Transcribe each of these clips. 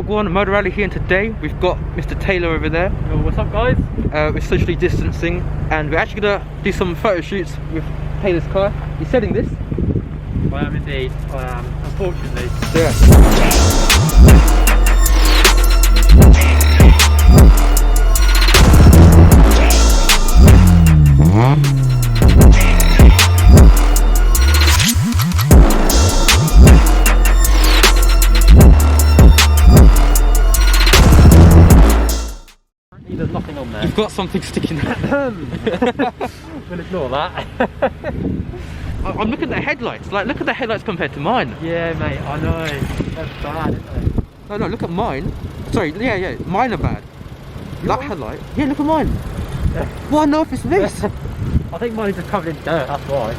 Wagwan Wagwan Motor Rally here, and today we've got Mr. Taylor over there. Yo, what's up, guys? We're socially distancing, and we're actually gonna do some photo shoots with Taylor's car. You're setting this? I am indeed. I am, unfortunately. Yeah. There's nothing on there. You've got something sticking out. We'll ignore that. I'm looking at the headlights. Like, look at the headlights compared to mine. Yeah, mate, I know. That's bad, isn't it? No, look at mine. Sorry, yeah, mine are bad. That headlight. Yeah, look at mine. What on earth is this? I think mine's just covered in dirt, that's why.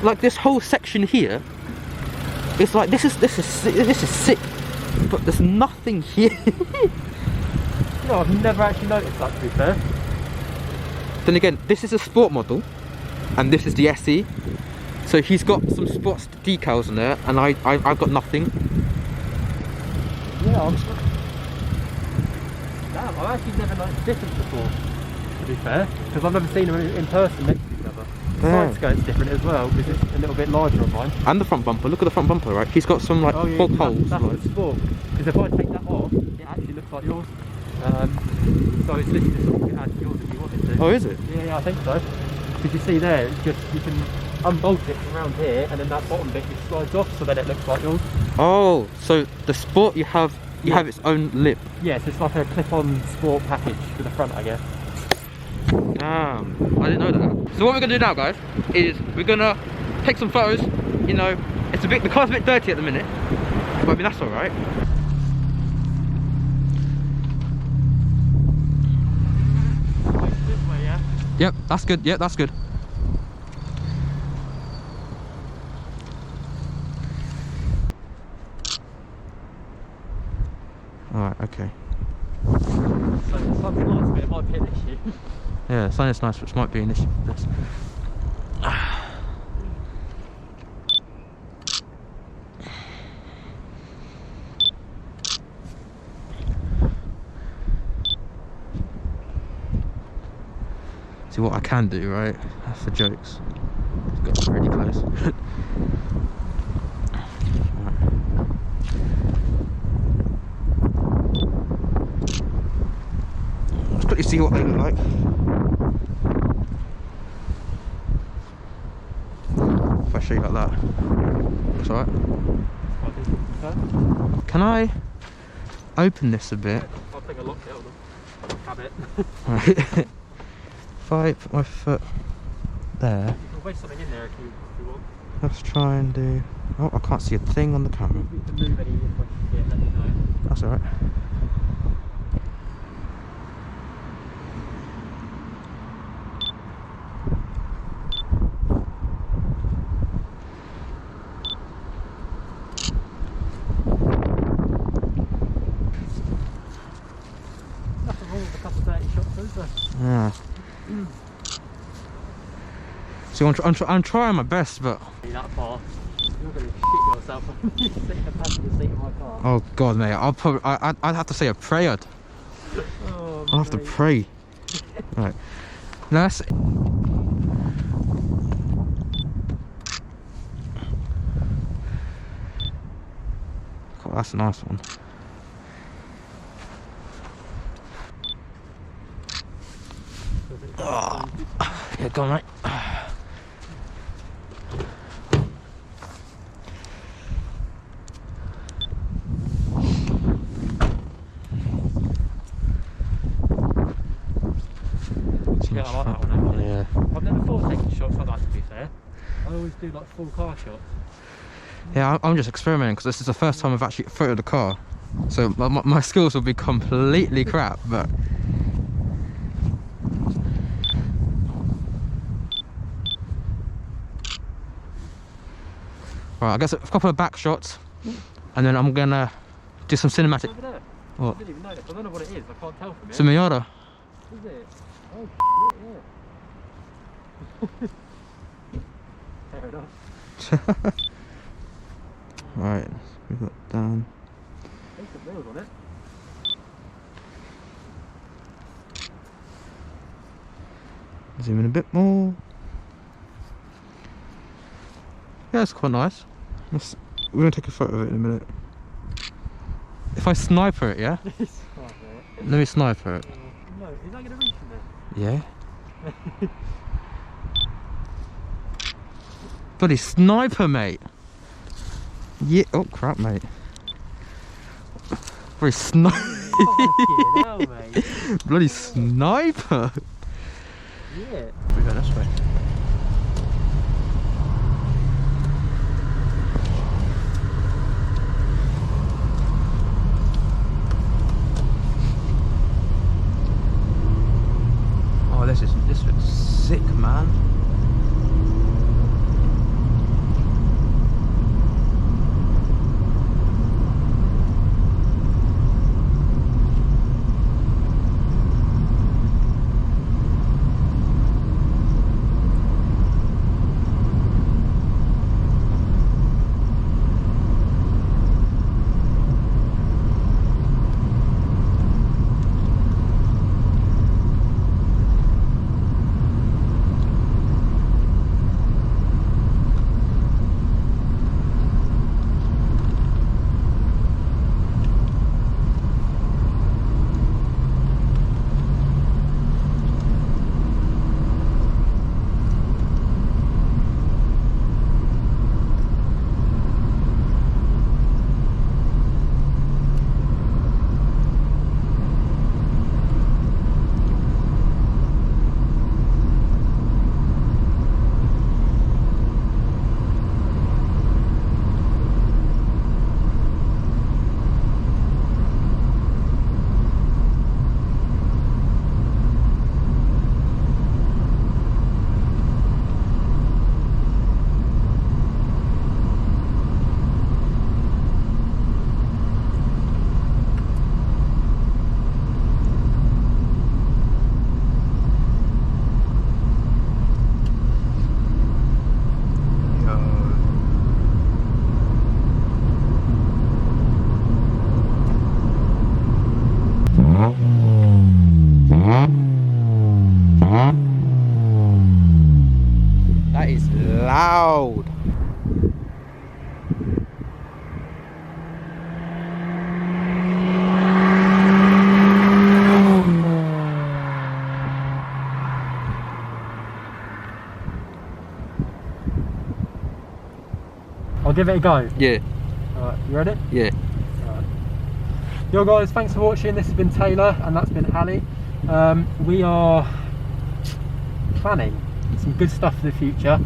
Like, this whole section here, it's like this is sick, but there's nothing here. No, I've never actually noticed that, to be fair. Then again, this is a sport model, and this is the SE. So he's got some sports decals in there, and I've got nothing. Yeah, Damn, I've actually never noticed the difference before, to be fair, because I've never seen them in person next to each other. The side skirt's different as well, because it's a little bit larger on mine. And the front bumper, look at the front bumper, right? He's got some like bog holes. That's like. the sport, because if I take that off, it actually looks like yours. So it's literally just sort of add to yours if you wanted to. Oh, is it? Yeah, I think so. Because you see there, it's just, you can unbolt it from around here, and then that bottom bit just slides off, so then it looks like yours. Oh, so the sport you have its own lip. Yes, it's like a clip-on sport package for the front, I guess. Damn, I didn't know that. So what we're gonna do now, guys, is we're gonna take some photos. You know, the car's a bit dirty at the minute, but I mean that's all right. This way, yeah? Yep, that's good. Yep, that's good. Alright, okay. So the sun's nice, but it might be an issue. Yeah, the sun is nice, which might be an issue for this. See what I can do, right? That's for jokes. Got really close. Let's quickly see what they look like. If I show you like that, looks alright. Can I open this a bit? I'll take a look at them. Have it. Right. If I put my foot there. You can waste something in there if you want. Let's try and do. Oh, I can't see a thing on the camera. You can move any in once you get, let me know. That's alright. Nothing wrong with a couple of dirty shots, is there? Yeah. See, I'm trying my best, but. That far. You're going to shit yourself when you sit in the passenger seat of my car. Oh God, mate! I'd have to say a prayer. Oh, I'll have to pray. Right. Now that's. God, that's a nice one. Oh. Yeah, go on, mate. Yeah, I like that one actually. Yeah. I've never thought of taking shots like that, to be fair. I always do like full car shots. Yeah, I'm just experimenting because this is the first time I've actually photoed the car. So my skills will be completely crap, but. Right, I guess a couple of back shots, and then I'm gonna do some cinematic. Over there. What? I didn't even notice. I don't know what it is. I can't tell from it. It's a Miata. Is it? Oh, shit, yeah. Fair enough. Right, we've got down. They Zoom in a bit more. Yeah, it's quite nice. We're gonna take a photo of it in a minute. If I sniper it, yeah? Let me sniper it. No, is that gonna reach from there? Yeah. Bloody sniper, mate. Yeah. Oh crap, mate. Bloody sniper. Hell, mate. Bloody sniper. Yeah. We go this way. Oh, this looks sick, man. That is loud. I'll give it a go. Yeah. Alright, you ready? Yeah. Alright. Yo guys, thanks for watching. This has been Taylor and that's been Ali. We are planning some good stuff for the future,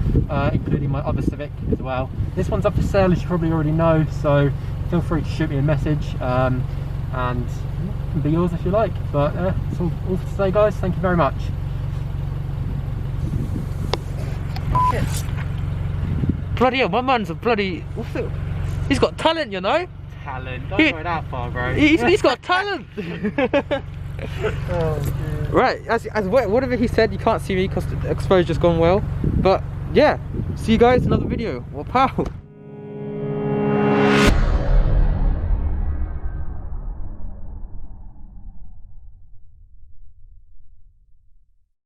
including my other Civic as well. This one's up for sale, as you probably already know, so feel free to shoot me a message and it can be yours if you like. But that's all for today, guys. Thank you very much. Shit. Bloody hell, my man's a bloody... He's got talent, you know? Talent? Don't go that far, bro. He's got talent! Oh, dear. Right, as whatever he said, you can't see me because the exposure's gone well. But yeah, see you guys in another video. Well, pow!